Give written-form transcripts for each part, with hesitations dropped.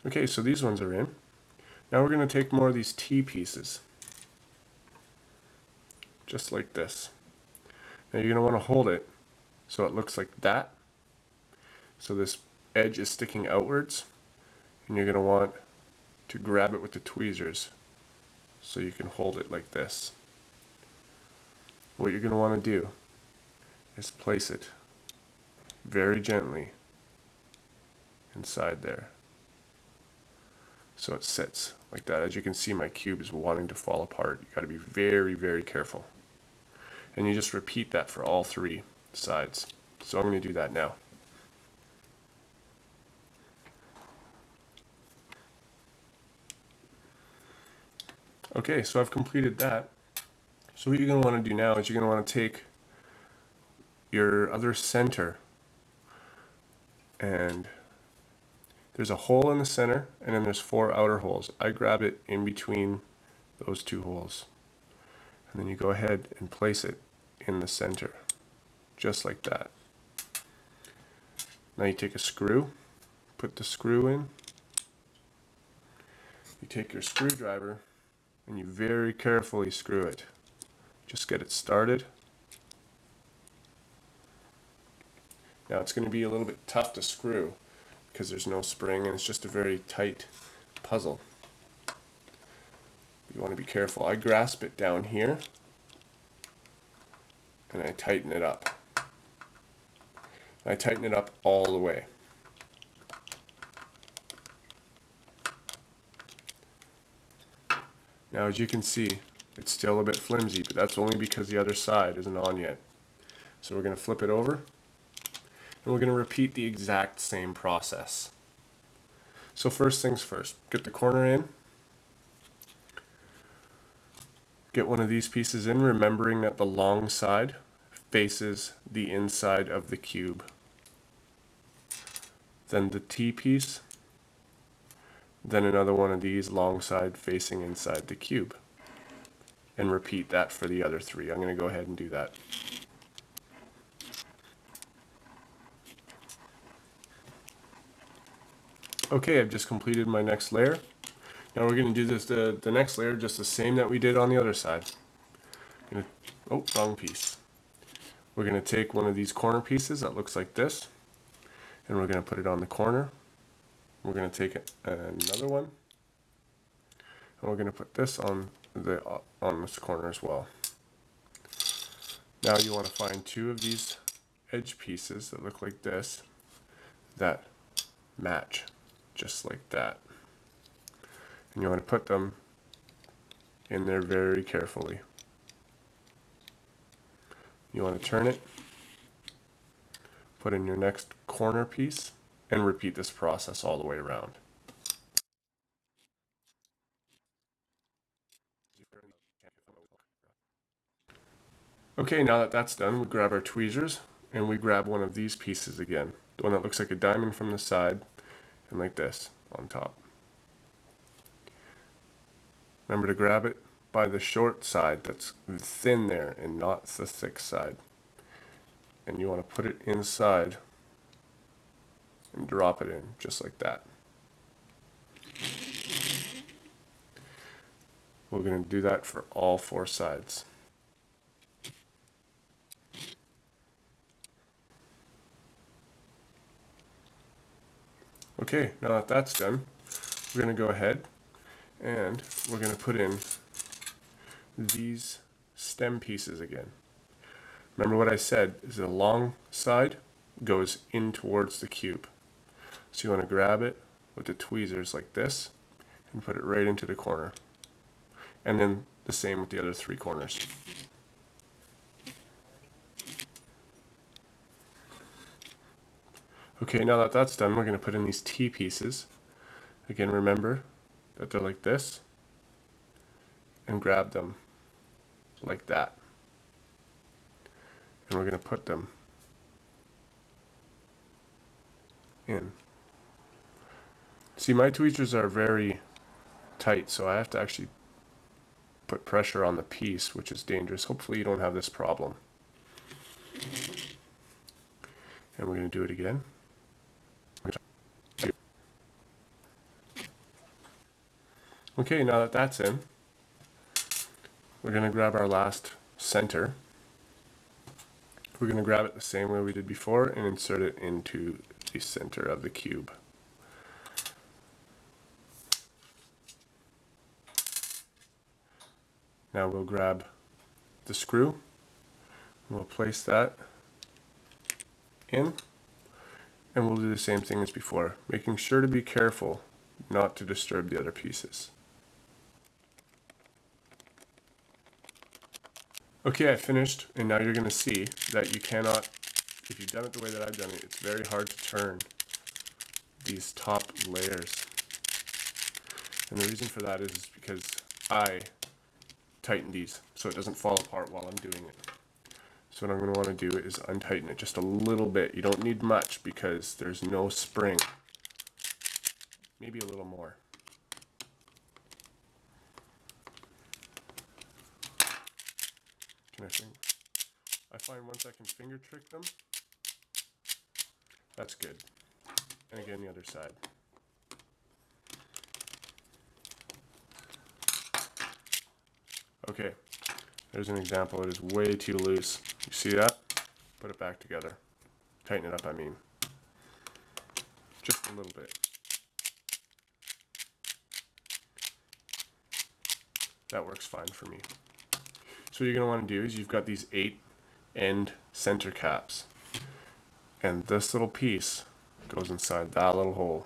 Okay, so these ones are in. Now we're going to take more of these T pieces, just like this. Now you're going to want to hold it so it looks like that. So this edge is sticking outwards, and you're going to want to grab it with the tweezers so you can hold it like this. What you're going to want to do is place it very gently inside there. So it sits like that. As you can see, my cube is wanting to fall apart. You got to be very, very careful. And you just repeat that for all three sides. So I'm going to do that now. Okay, so I've completed that. So what you're going to want to do now is you're going to want to take your other center, and there's a hole in the center, and then there's 4 outer holes. I grab it in between those 2 holes. And then you go ahead and place it in the center, just like that. Now you take a screw, put the screw in. You take your screwdriver and you very carefully screw it. Just get it started. Now it's going to be a little bit tough to screw because there's no spring and it's just a very tight puzzle. You want to be careful. I grasp it down here and I tighten it up. I tighten it up all the way. Now as you can see, it's still a bit flimsy, but that's only because the other side isn't on yet. So we're going to flip it over, and we're going to repeat the exact same process. So first things first, get the corner in. Get one of these pieces in, remembering that the long side faces the inside of the cube. Then the T piece, then another one of these long side facing inside the cube. And repeat that for the other 3. I'm going to go ahead and do that. Okay, I've just completed my next layer. Now we're going to do this the next layer just the same that we did on the other side. Oh, wrong piece. We're going to take one of these corner pieces that looks like this, and we're going to put it on the corner. We're going to take another one, and we're going to put this on this corner as well. Now you want to find 2 of these edge pieces that look like this that match, just like that. And you want to put them in there very carefully. You want to turn it, put in your next corner piece, and repeat this process all the way around. Okay, now that that's done, we grab our tweezers and we grab one of these pieces again. The one that looks like a diamond from the side and like this on top. Remember to grab it by the short side that's thin there and not the thick side. And you want to put it inside and drop it in just like that. We're going to do that for all 4 sides. Okay, now that that's done, we're going to go ahead and we're going to put in these stem pieces again. Remember what I said is the long side goes in towards the cube. So you want to grab it with the tweezers like this and put it right into the corner. And then the same with the other 3 corners. Okay, now that that's done, we're going to put in these T pieces. Again, remember that they're like this, and grab them like that. And we're going to put them in. See, my tweezers are very tight, so I have to actually put pressure on the piece, which is dangerous. Hopefully you don't have this problem. And we're going to do it again. Okay, now that that's in, we're going to grab our last center. We're going to grab it the same way we did before and insert it into the center of the cube. Now we'll grab the screw, we'll place that in, and we'll do the same thing as before, making sure to be careful not to disturb the other pieces. Okay, I finished, and now you're going to see that you cannot, if you've done it the way that I've done it, it's very hard to turn these top layers. And the reason for that is because I tighten these so it doesn't fall apart while I'm doing it. So what I'm going to want to do is untighten it just a little bit. You don't need much because there's no spring. Maybe a little more. I find once I can finger trick them, that's good. And again, the other side. Okay, there's an example. It is way too loose. You see that? Put it back together. Tighten it up, I mean. Just a little bit. That works fine for me. So what you're going to want to do is you've got these 8 end center caps. And this little piece goes inside that little hole.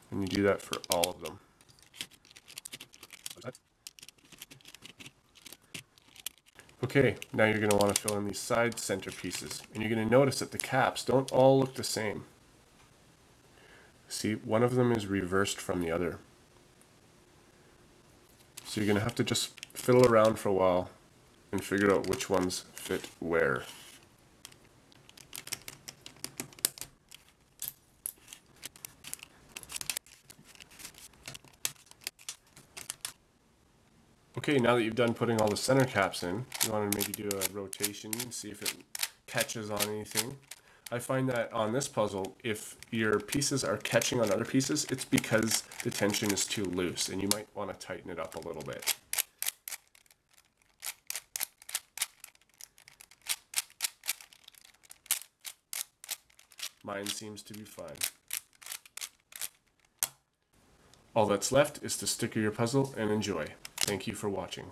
And you do that for all of them. Okay, now you're going to want to fill in these side center pieces. And you're going to notice that the caps don't all look the same. See, one of them is reversed from the other. So you're going to have to just fiddle around for a while and figure out which ones fit where. Okay, now that you've done putting all the center caps in, you want to maybe do a rotation and see if it catches on anything. I find that on this puzzle, if your pieces are catching on other pieces, it's because the tension is too loose and you might want to tighten it up a little bit. Mine seems to be fine. All that's left is to sticker your puzzle and enjoy. Thank you for watching.